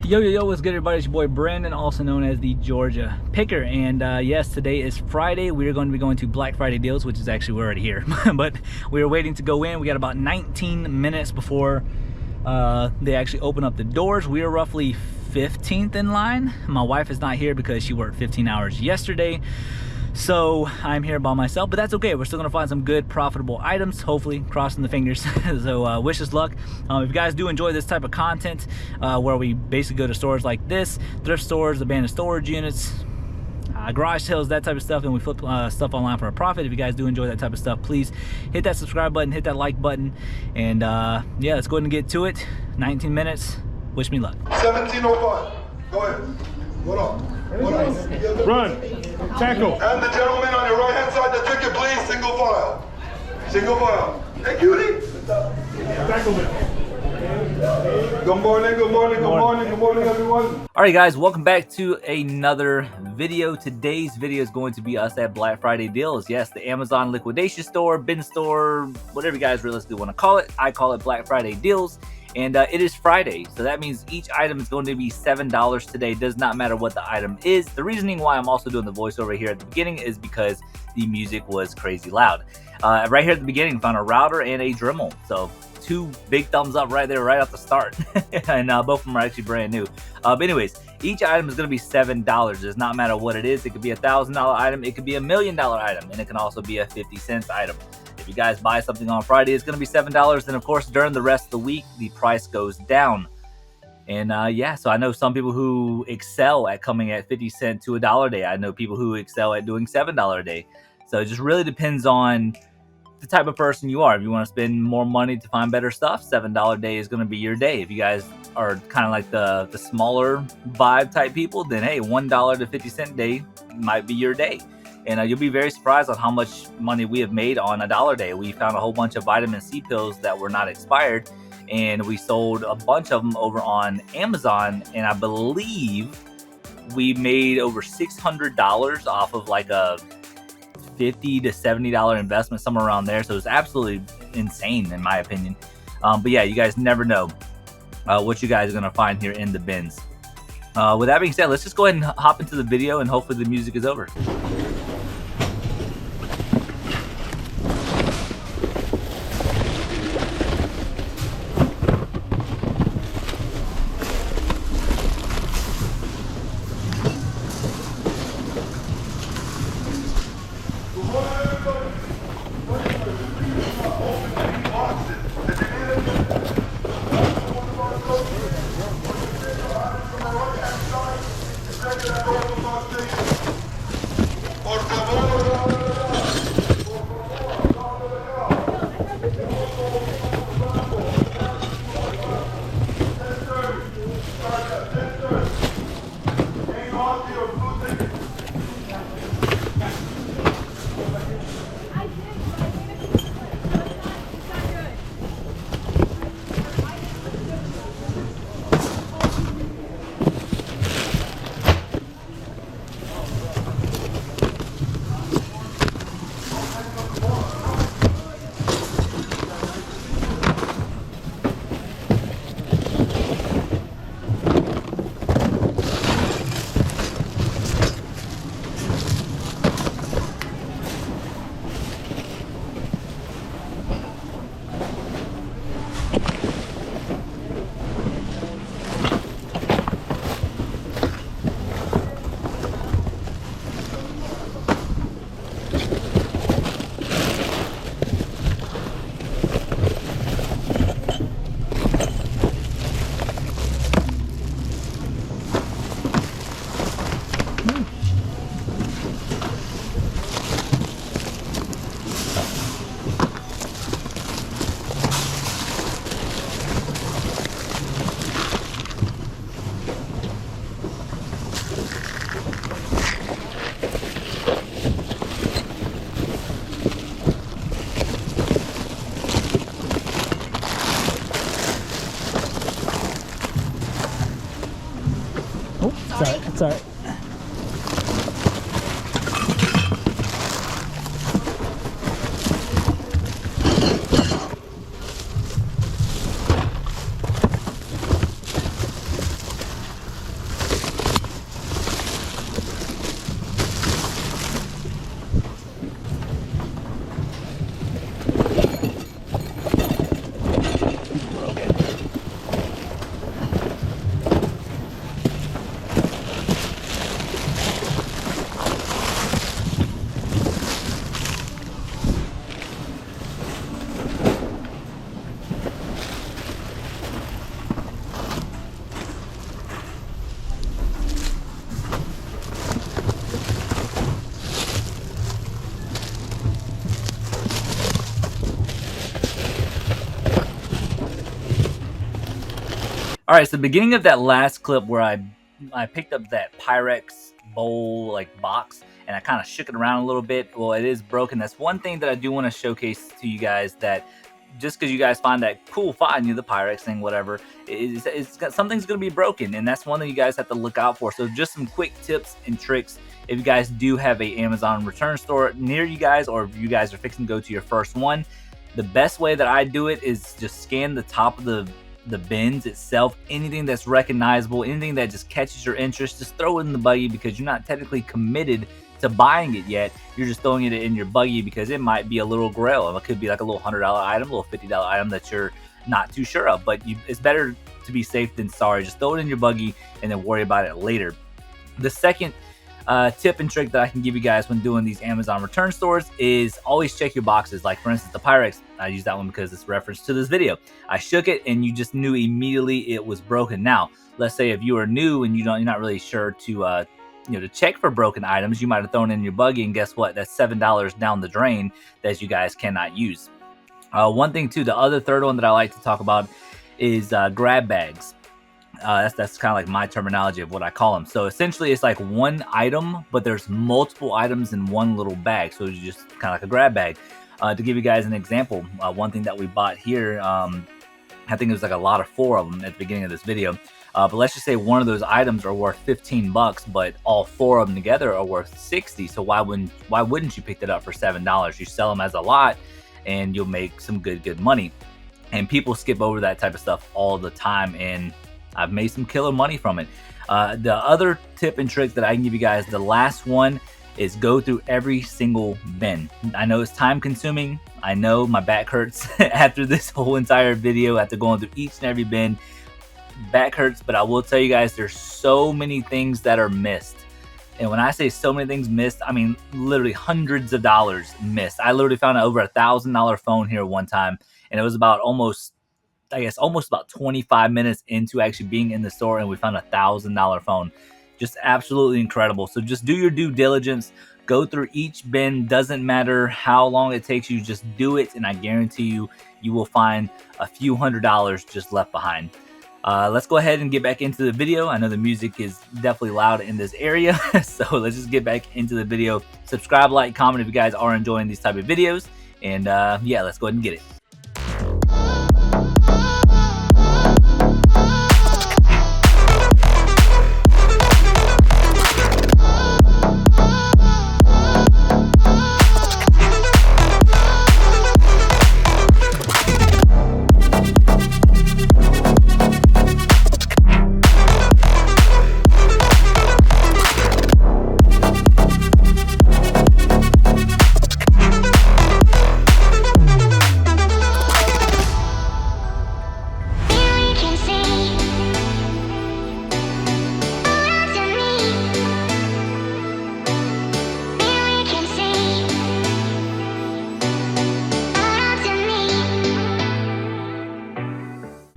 Yo, yo, yo, what's good, everybody? It's your boy Brandon, also known as the Georgia Picker. And yes, today is Friday. We are going to be going to Black Friday deals, which is actually, we're already here. But we were waiting to go in. We got about 19 minutes before they actually open up the doors. We are roughly 15th in line. My wife is not here because she worked 15 hours yesterday. So I'm here by myself, but that's okay. We're still gonna find some good, profitable items, hopefully, crossing the fingers. So wish us luck. If you guys do enjoy this type of content, where we basically go to stores like this, thrift stores, abandoned storage units, garage sales, that type of stuff, and we flip stuff online for a profit. If you guys do enjoy that type of stuff, please hit that subscribe button, hit that like button, and yeah, let's go ahead and get to it. 19 minutes. Wish me luck. 1705. Go ahead. What up? What up? Run. Tackle. And the gentleman on your right hand side, the ticket, please. Single file. Single file. Hey, cutie. Tackle it. Good morning, good morning, good morning, good morning, everyone. All right, guys, welcome back to another video. Today's video is going to be us at Black Friday deals. Yes, the Amazon liquidation store, bin store, whatever you guys realistically want to call it. I call it Black Friday deals. And it is Friday, so that means each item is going to be $7 today. Does not matter what the item is. The reasoning why I'm also doing the voiceover here at the beginning is because the music was crazy loud. Right here at the beginning, found a router and a Dremel. So two big thumbs up right there, right off the start. And both of them are actually brand new. But anyways, each item is going to be $7. Does not matter what it is. It could be a $1,000 item. It could be a $1 million item. And it can also be a 50-cent item. If you guys buy something on Friday, it's going to be $7. And of course, during the rest of the week, the price goes down. And yeah, so I know some people who excel at coming at 50 cent to $1 a day. I know people who excel at doing $7 a day. So it just really depends on the type of person you are. If you want to spend more money to find better stuff, $7 a day is going to be your day. If you guys are kind of like the smaller vibe type people, then hey, $1 to 50 cent day might be your day. And you'll be very surprised on how much money we have made on $1 a day. We found a whole bunch of vitamin C pills that were not expired, and we sold a bunch of them over on Amazon. And I believe we made over $600 off of like a $50 to $70 investment, somewhere around there. So it's absolutely insane in my opinion. But yeah, you guys never know what you guys are gonna find here in the bins. With that being said, let's just go ahead and hop into the video, and hopefully the music is over. It's all right. All right, so the beginning of that last clip where I picked up that Pyrex bowl like box and I kind of shook it around a little bit. Well, it is broken. That's one thing that I do want to showcase to you guys, that just because you guys find that cool find, the Pyrex thing, whatever, something's going to be broken, and that's one thing you guys have to look out for. So just some quick tips and tricks if you guys do have a Amazon return store near you guys, or if you guys are fixing to go to your first one. The best way that I do it is just scan the top of the bins itself. Anything that's recognizable, anything that just catches your interest, just throw it in the buggy, because you're not technically committed to buying it yet. You're just throwing it in your buggy because it might be a little grail. It could be like a little $100 item, a little $50 item that you're not too sure of, but it's better to be safe than sorry. Just throw it in your buggy and then worry about it later. The second tip and trick that I can give you guys when doing these Amazon return stores is always check your boxes. Like for instance, the Pyrex, I use that one because it's reference to this video. I shook it and you just knew immediately it was broken. Now, let's say if you are new and you're not really sure to to check for broken items, you might have thrown it in your buggy, and guess what? That's $7 down the drain that you guys cannot use. One thing too, the third one that I like to talk about is grab bags. That's kind of like my terminology of what I call them. So essentially it's like one item, but there's multiple items in one little bag. So it's just kind of like a grab bag. To give you guys an example, one thing that we bought here, I think it was like a lot of 4 of them at the beginning of this video. But let's just say one of those items are worth $15, but all 4 of them together are worth $60. So why wouldn't you pick that up for $7? You sell them as a lot and you'll make some good money. And people skip over that type of stuff all the time, and I've made some killer money from it. The other tip and trick that I can give you guys, the last one, is go through every single bin. I know it's time consuming. I know my back hurts after this whole entire video, after going through each and every bin. Back hurts, but I will tell you guys, there's so many things that are missed. And when I say so many things missed, I mean literally hundreds of dollars missed. I literally found an over $1,000 phone here one time, and it was about almost about 25 minutes into actually being in the store, and we found a $1,000 phone. Just absolutely incredible. So just do your due diligence. Go through each bin. Doesn't matter how long it takes you, just do it, and I guarantee you, you will find a few $100s just left behind. Let's go ahead and get back into the video. I know the music is definitely loud in this area, so let's just get back into the video. Subscribe, like, comment if you guys are enjoying these type of videos, and yeah, let's go ahead and get it.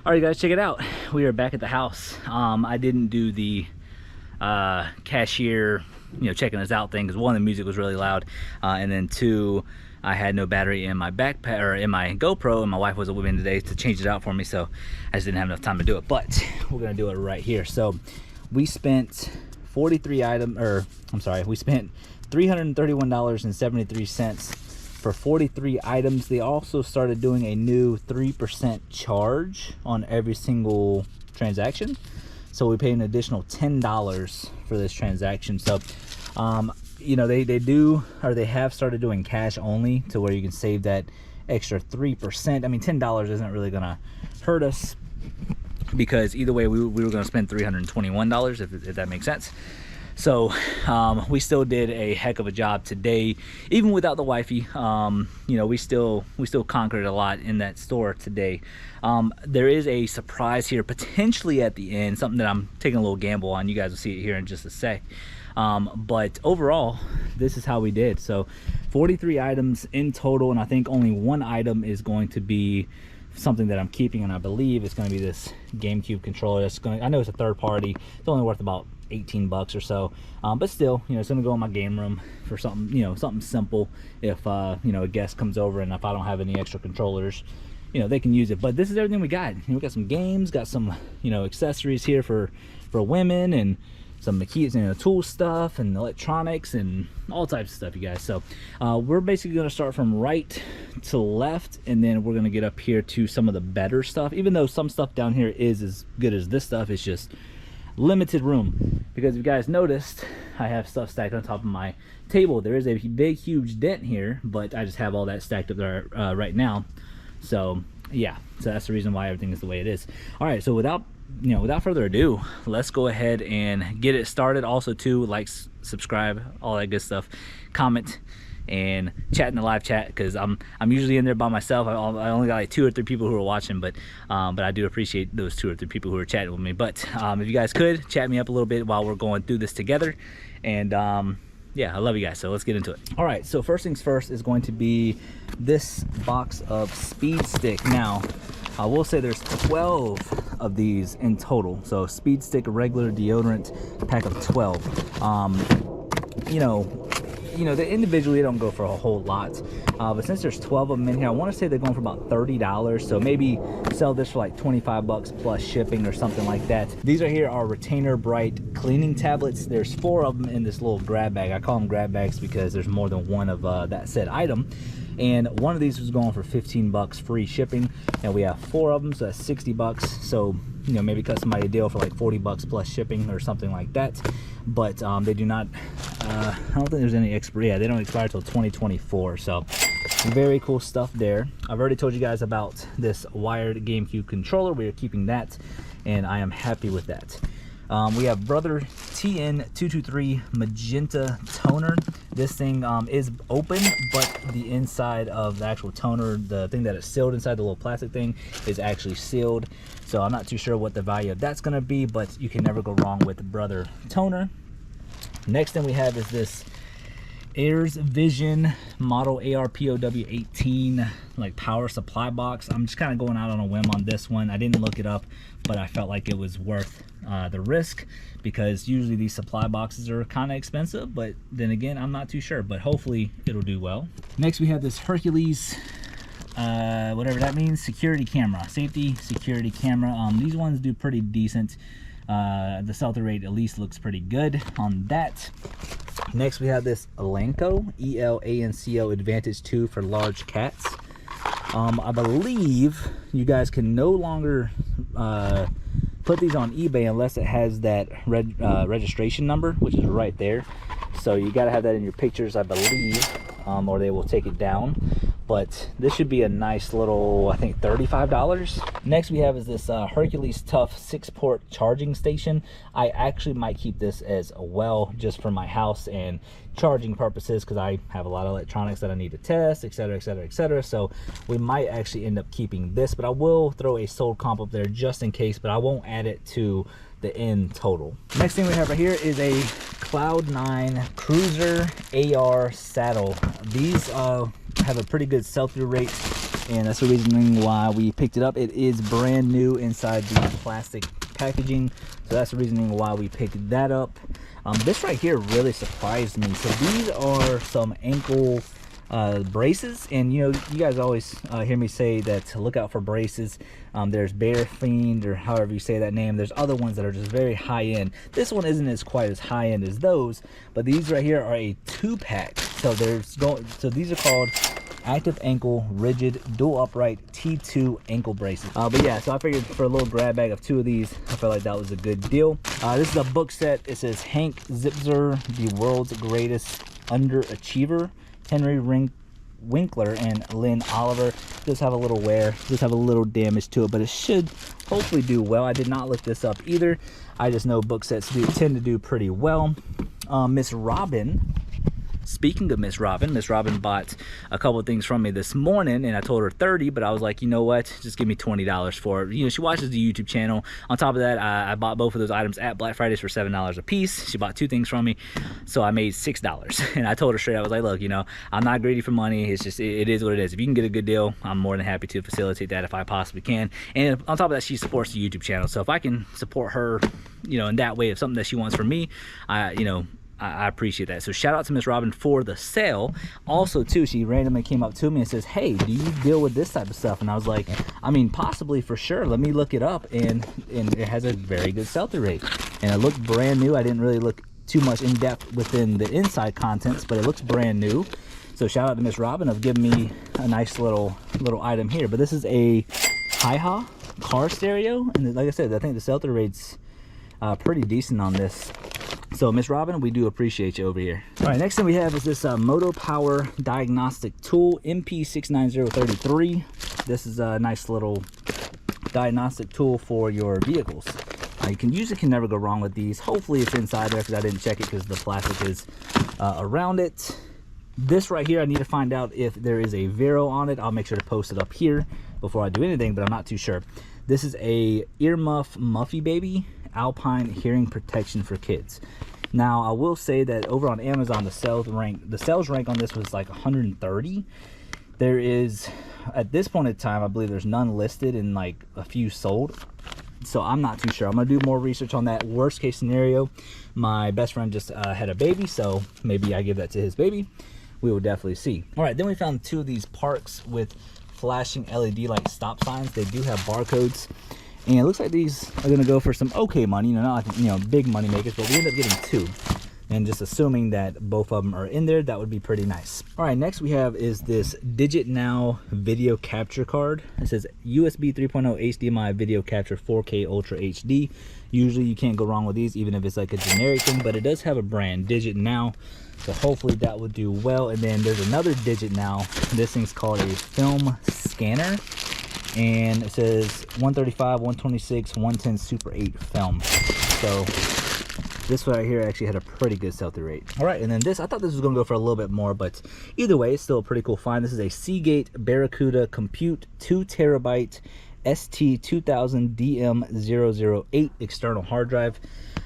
All right, guys, check it out. We are back at the house. I didn't do the cashier, checking us out thing, because one, the music was really loud, and then 2, I had no battery in my backpack or in my GoPro, and my wife wasn't with me today to change it out for me, so I just didn't have enough time to do it. But we're gonna do it right here. So we spent we spent $331.73 for 43 items. They also started doing a new 3% charge on every single transaction, so we paid an additional $10 for this transaction. So they have started doing cash only, to where you can save that extra 3%. I mean, $10 isn't really gonna hurt us, because either way we were gonna spend $321, if that makes sense. So we still did a heck of a job today, even without the wifey. We still conquered a lot in that store today. There is a surprise here potentially at the end, something that I'm taking a little gamble on. You guys will see it here in just a sec. But overall, this is how we did. So 43 items in total, and I think only one item is going to be something that I'm keeping, and I believe it's going to be this GameCube controller. I know it's a third party. It's only worth about $18 or so, but still, it's gonna go in my game room for something, something simple. If a guest comes over and if I don't have any extra controllers, you know, they can use it. But this is everything we got. We got some games, got some, you know, accessories here for women, and some keys, you know, tool stuff and electronics and all types of stuff, you guys. So we're basically going to start from right to left, and then we're going to get up here to some of the better stuff. Even though some stuff down here is as good as this stuff, it's just limited room. Because if you guys noticed, I have stuff stacked on top of my table. There is a big huge dent here, but I just have all that stacked up there right now. So yeah, so that's the reason why everything is the way it is. All right, so without further ado, let's go ahead and get it started. Also too, like, subscribe, all that good stuff, comment, and chat in the live chat, because I'm usually in there by myself. I only got like 2 or 3 people who are watching, but I do appreciate those 2 or 3 people who are chatting with me. But if you guys could chat me up a little bit while we're going through this together. And yeah, I love you guys, so let's get into it. All right, so first things first is going to be this box of Speed Stick. Now I will say there's 12 of these in total. So Speed Stick regular deodorant pack of 12. You know, they individually don't go for a whole lot, but since there's 12 of them in here, I want to say they're going for about $30. So maybe sell this for like 25 bucks plus shipping or something like that. These right here are Retainer Bright cleaning tablets. There's 4 of them in this little grab bag. I call them grab bags because there's more than one of that said item. And one of these was going for 15 bucks free shipping, and we have 4 of them, so that's 60 bucks. So, you know, maybe cut somebody a deal for like 40 bucks plus shipping or something like that. But they do not, I don't think there's any expiry. Yeah, they don't expire till 2024. So very cool stuff there. I've already told you guys about this wired GameCube controller. We are keeping that, and I am happy with that. We have Brother TN223 magenta toner. This thing is open, but the inside of the actual toner, the thing that is sealed inside the little plastic thing, is actually sealed. So I'm not too sure what the value of that's going to be, but you can never go wrong with the Brother toner. Next thing we have is this Airs Vision model ARPOW18 like power supply box. I'm just kind of going out on a whim on this one. I didn't look it up, but I felt like it was worth the risk, because usually these supply boxes are kind of expensive, but then again, I'm not too sure, but hopefully it'll do well. Next we have this Hercules whatever that means, security camera, safety security camera. These ones do pretty decent. The sell-through rate at least looks pretty good on that. Next we have this Elanco ELANCO Advantage 2 for large cats. I believe you guys can no longer put these on eBay unless it has that registration number, which is right there. So you got to have that in your pictures, I believe, or they will take it down. But this should be a nice little, I think, $35. Next we have is this Hercules Tough 6-port charging station. I actually might keep this as well, just for my house and charging purposes, because I have a lot of electronics that I need to test, etc, etc, etc. So we might actually end up keeping this, but I will throw a sold comp up there just in case, but I won't add it to the end total. Next thing we have right here is a Cloud9 Cruiser AR saddle. These have a pretty good sell-through rate, and that's the reasoning why we picked it up. It is brand new inside the plastic packaging, so that's the reasoning why we picked that up. This right here really surprised me. So these are some ankle braces, and you know, you guys always hear me say that to look out for braces. There's Bear Fiend, or however you say that name. There's other ones that are just very high end. This one isn't as quite as high end as those, but these right here are a 2-pack. So these are called Active Ankle Rigid Dual Upright T2 ankle braces. But yeah, so I figured for a little grab bag of 2 of these, I felt like that was a good deal. This is a book set. It says Hank Zipzer, the world's greatest underachiever, Henry Winkler and Lynn Oliver. Does have a little wear, does have a little damage to it, but it should hopefully do well. I did not look this up either. I just know book sets tend to do pretty well. Miss Robin, speaking of Miss Robin bought a couple of things from me this morning, and I told her 30, but I was like, you know what, just give me $20 for it. You know, she watches the YouTube channel. On top of that, I bought both of those items at Black Fridays for $7 a piece. She bought 2 things from me, so I made $6. And I told her straight, I was like, look, you know, I'm not greedy for money. It's just, it is what it is. If you can get a good deal, I'm more than happy to facilitate that if I possibly can. And on top of that, she supports the YouTube channel, so if I can support her, you know, in that way, of something that she wants from me, you know, I appreciate that. So shout out to Miss Robin for the sale. Also too, she randomly came up to me and says, hey, do you deal with this type of stuff? And I was like, I mean, possibly, for sure. Let me look it up. And it has a very good sell-through rate. And it looked brand new. I didn't really look too much in depth within the inside contents, but it looks brand new. So shout out to Miss Robin of giving me a nice little item here. But this is a hi-ha car stereo. And like I said, I think the sell-through rate's pretty decent on this. So Miss Robin, we do appreciate you over here. All right, next thing we have is this Moto Power diagnostic tool, MP69033. This is a nice little diagnostic tool for your vehicles. You can never go wrong with these. Hopefully it's inside there, because I didn't check it because the plastic is around it. This right here, I need to find out if there is a Vero on it. I'll make sure to post it up here before I do anything, but I'm not too sure. This is a earmuff Muffy Baby Alpine hearing protection for kids. Now I will say that over on Amazon, the sales rank on this was like 130. There is, at this point in time, I believe there's none listed and like a few sold. So I'm not too sure. I'm gonna do more research on that. Worst case scenario, my best friend just had a baby, so maybe I give that to his baby. We will definitely see. All right, then we found two of these Parks with flashing LED like stop signs. They do have barcodes. And it looks like these are going to go for some okay money, not big money makers, but we end up getting two. And just assuming that both of them are in there, that would be pretty nice. All right, next we have is this Digit Now video capture card. It says USB 3.0 HDMI video capture 4K Ultra HD. Usually you can't go wrong with these, even if it's like a generic thing, but it does have a brand, Digit Now. So hopefully that would do well. And then there's another Digit Now. This thing's called a film scanner. And it says 135, 126, 110 Super 8 film. So this one right here actually had a pretty good sell-through rate. All right, and then this, I thought this was gonna go for a little bit more, but either way, it's still a pretty cool find. This is a Seagate Barracuda Compute 2 terabyte ST2000 DM008 external hard drive.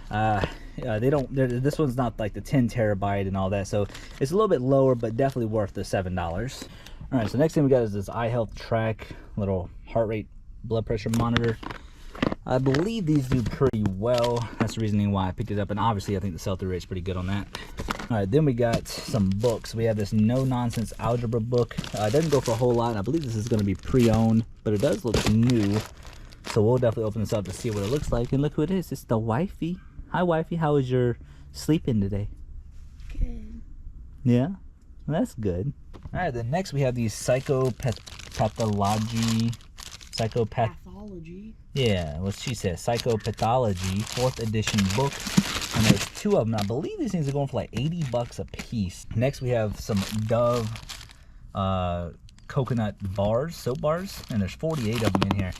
This one's not like the 10 terabyte and all that, so it's a little bit lower, but definitely worth the $7. All right, so next thing we got is this iHealth Track, little heart rate, blood pressure monitor. I believe these do pretty well. That's the reasoning why I picked it up, and obviously I think the sell-through rate's pretty good on that. All right, then we got some books. We have this no-nonsense algebra book. It doesn't go for a whole lot, and I believe this is going to be pre-owned, but it does look new. So we'll definitely open this up to see what it looks like. And look who it is. It's the wifey. Hi, wifey. How was your sleeping today? Good. Yeah? Well, that's good. All right, then next we have these psychopathology. Yeah, what she says, Psychopathology 4th edition book. And there's two of them. I believe these things are going for like 80 bucks a piece. Next we have some Dove coconut bars, soap bars, and there's 48 of them in here.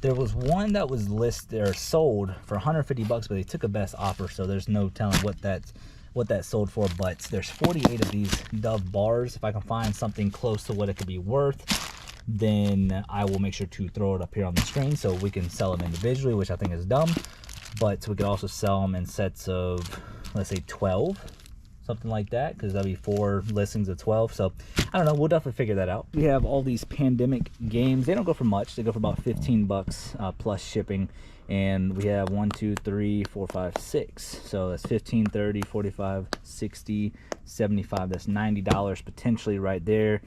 There was one that was listed or sold for 150 bucks, but they took a best offer, so there's no telling what that sold for. But there's 48 of these Dove bars. If I can find something close to what it could be worth, then I will make sure to throw it up here on the screen so we can sell them individually, which I think is dumb. But we could also sell them in sets of, let's say 12, something like that, because that'll be 4 listings of 12. So I don't know, we'll definitely figure that out. We have all these pandemic games. They don't go for much. They go for about 15 bucks plus shipping. And we have 1, 2, 3, 4, 5, 6. So that's 15, 30, 45, 60, 75. That's $90 potentially right there.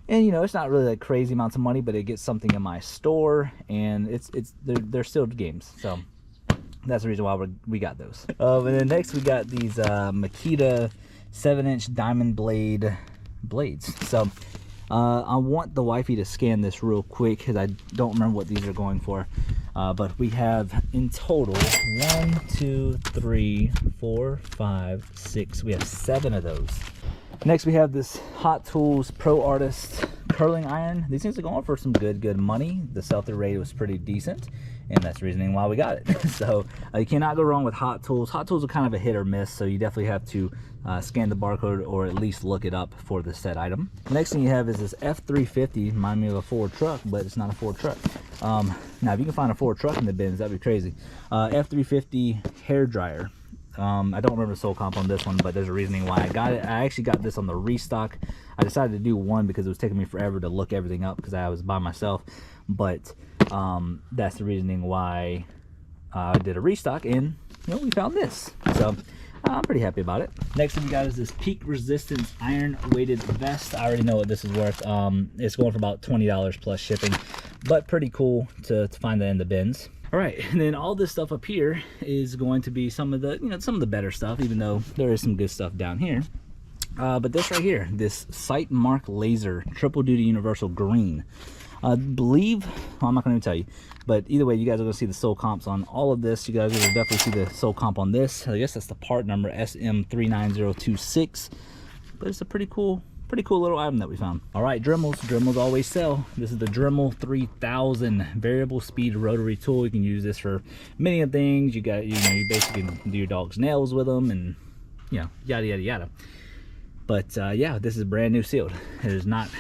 And it's not really like crazy amounts of money, but it gets something in my store, and they're still games. So that's the reason why we got those. And then next we got these Makita 7-inch diamond blades. So I want the wifey to scan this real quick because I don't remember what these are going for. But we have in total 1, 2, 3, 4, 5, 6. We have 7 of those. Next we have this Hot Tools Pro Artist curling iron. These things are going for some good money. The sell-through rate was pretty decent, and that's the reasoning why we got it. So you cannot go wrong with Hot Tools. Hot Tools are kind of a hit or miss, so you definitely have to scan the barcode or at least look it up for the said item. The next thing you have is this F350. Remind me of a Ford truck, but it's not a Ford truck. Now if you can find a Ford truck in the bins, that'd be crazy. F350 hair dryer. I don't remember the soul comp on this one, but there's a reasoning why I got it. I actually got this on the restock. I decided to do one because it was taking me forever to look everything up because I was by myself. But that's the reasoning why I did a restock, and we found this. So I'm pretty happy about it. Next thing we got is this peak resistance iron weighted vest. I already know what this is worth. It's going for about $20 plus shipping, but pretty cool to find that in the bins. All right, and then all this stuff up here is going to be some of the, you know, some of the better stuff, even though there is some good stuff down here. But this right here, this Sight Mark Laser Triple Duty Universal Green. I believe, well, I'm not going to tell you, but either way, you guys are going to see the sold comps on all of this. You guys are going to definitely see the sold comp on this. I guess that's the part number SM39026, but it's a pretty cool little item that we found. All right, Dremels always sell. This is the Dremel 3000 variable speed rotary tool. You can use this for many of things. You got, you know, you basically can do your dog's nails with them, and you know, yada yada yada. But yeah, this is brand new sealed. It is not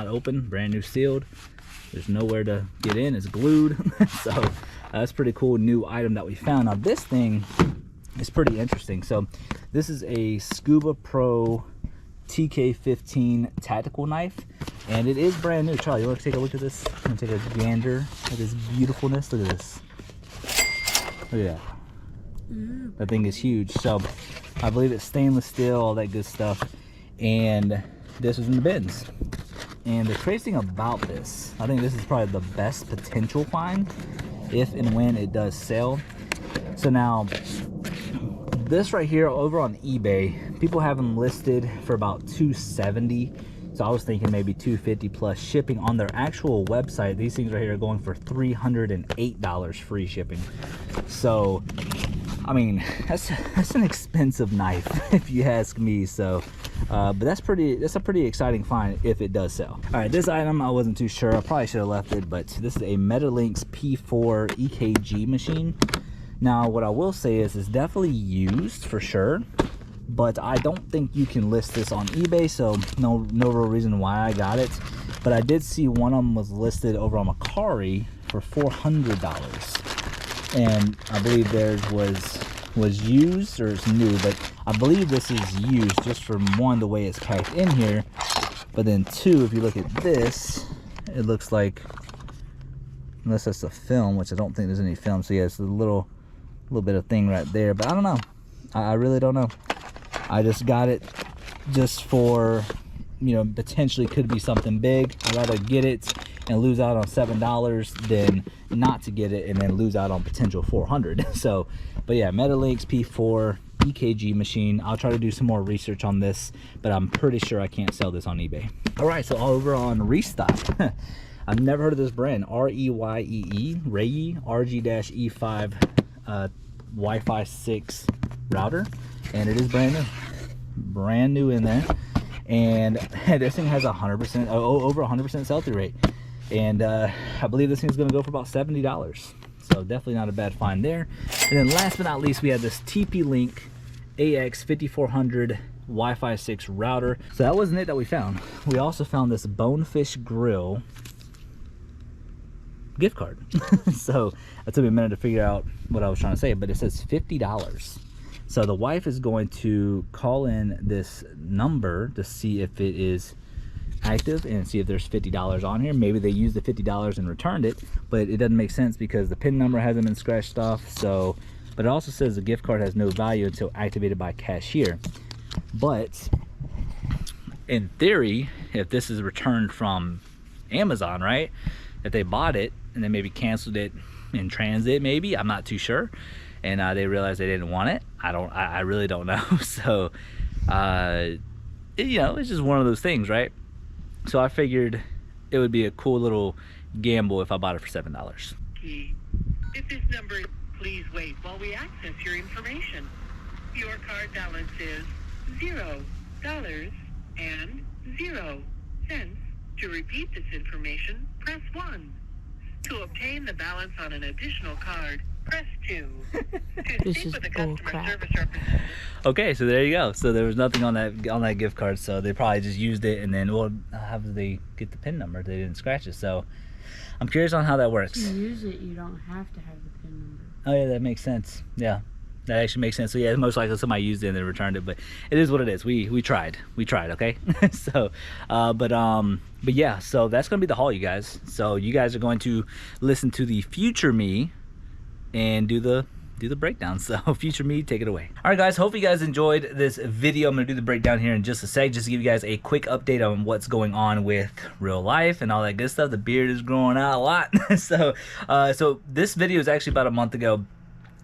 open, brand new sealed. There's nowhere to get in, it's glued. So that's pretty cool new item that we found. Now this thing is pretty interesting. So this is a Scuba Pro TK15 tactical knife, and it is brand new. Charlie, you want to take a look at this? I'm gonna take a gander at this beautifulness. Look at this. Look at that. That thing is huge. So I believe it's stainless steel, all that good stuff, and this was in the bins. And the crazy thing about this, I think this is probably the best potential find if and when it does sell. So now this right here over on eBay, people have them listed for about $270. So I was thinking maybe $250 plus shipping. On their actual website, these things right here are going for $308 free shipping. So I mean, that's an expensive knife if you ask me. So but that's a pretty exciting find if it does sell. All right, this item I wasn't too sure. I probably should have left it, but this is a Metalynx P4 EKG machine. Now what I will say is it's definitely used for sure, but I don't think you can list this on eBay, so no real reason why I got it. But I did see one of them was listed over on Mercari for $400, and I believe theirs was used, or it's new, but I believe this is used just from one, the way it's packed in here, but then two, if you look at this, it looks like, unless that's the film, which I don't think there's any film, so yeah, it's a little bit of thing right there, but I don't know. I really don't know. I just got it just for, you know, potentially could be something big. I'd rather get it and lose out on $7 than not to get it and then lose out on potential $400. So, but yeah, Metalynx P4 EKG machine. I'll try to do some more research on this, but I'm pretty sure I can't sell this on eBay. All right, so over on Restock. I've never heard of this brand. REYEE, RG-E5 Wi-Fi 6 router, and it is brand new in there. And this thing has 100%, over 100% sell-through rate, and I believe this thing's going to go for about $70. So definitely not a bad find there. And then last but not least, we have this TP-Link AX5400 Wi-Fi 6 router. So that wasn't it that we found. We also found this Bonefish Grill gift card. So it took me a minute to figure out what I was trying to say, but it says $50. So the wife is going to call in this number to see if it is active and see if there's $50 on here. Maybe they used the $50 and returned it, but it doesn't make sense because the PIN number hasn't been scratched off. So, but it also says the gift card has no value until activated by cashier. But in theory, if this is returned from Amazon, right? If they bought it and then maybe canceled it in transit, maybe, I'm not too sure, and they realized they didn't want it. I really don't know. So you know, it's just one of those things, right? So I figured it would be a cool little gamble if I bought it for $7. If this number, please wait while we access your information. Your card balance is $0 and 0 cents. To repeat this information, press 1. To obtain the balance on an additional card, press 2. To speak with a customer service representative. Okay, so there you go. So there was nothing on that gift card, so they probably just used it, and then, well, how did they get the PIN number? They didn't scratch it. So I'm curious on how that works. To use it, you don't have to have the PIN number. Oh yeah, that makes sense. Yeah, that actually makes sense. So yeah, most likely somebody used it and then returned it, but it is what it is. We tried, okay. So but yeah, so that's gonna be the haul, you guys. So you guys are going to listen to the future me and do the do the breakdown. So future me, take it away. All right, guys, hope you guys enjoyed this video. I'm gonna do the breakdown here in just a sec, just to give you guys a quick update on what's going on with real life and all that good stuff. The beard is growing out a lot. So this video is actually about a month ago.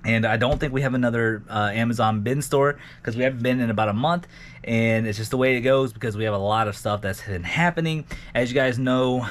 And I don't think we have another Amazon bin store because we haven't been in about a month, and it's just the way it goes because we have a lot of stuff that's been happening. As you guys know,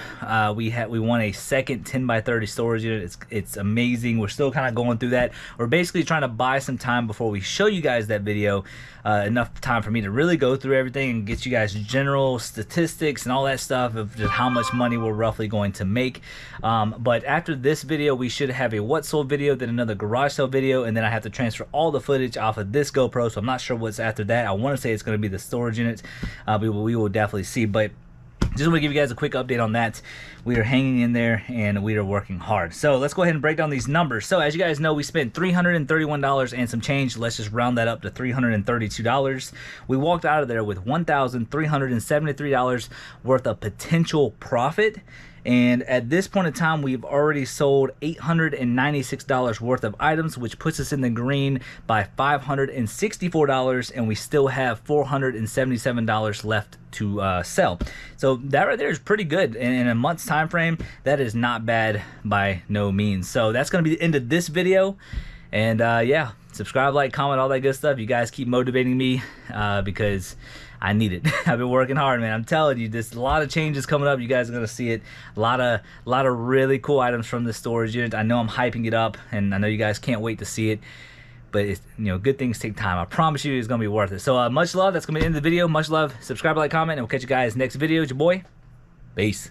we won a second 10x30 storage unit. It's amazing. We're still kind of going through that. We're basically trying to buy some time before we show you guys that video, enough time for me to really go through everything and get you guys general statistics and all that stuff of just how much money we're roughly going to make. But after this video, we should have a what sold video, then another garage sale video, and then I have to transfer all the footage off of this GoPro, so I'm not sure what's after that. I want to say it's going to be the storage unit. We will definitely see, but just want to give you guys a quick update on that. We are hanging in there and we are working hard. So let's go ahead and break down these numbers. So as you guys know, we spent $331 and some change. Let's just round that up to $332. We walked out of there with $1,373 worth of potential profit. And at this point in time, we've already sold $896 worth of items, which puts us in the green by $564, and we still have $477 left to sell. So that right there is pretty good. And in a month's time frame, that is not bad by no means. So that's going to be the end of this video. And yeah, subscribe, like, comment, all that good stuff. You guys keep motivating me because I need it. I've been working hard, man. I'm telling you, there's a lot of changes coming up. You guys are gonna see it. A lot of really cool items from the storage unit. I know I'm hyping it up, and I know you guys can't wait to see it. But it's, you know, good things take time. I promise you, it's gonna be worth it. So much love. That's gonna be the end of the video. Much love. Subscribe, like, comment, and we'll catch you guys next video. It's your boy. Peace.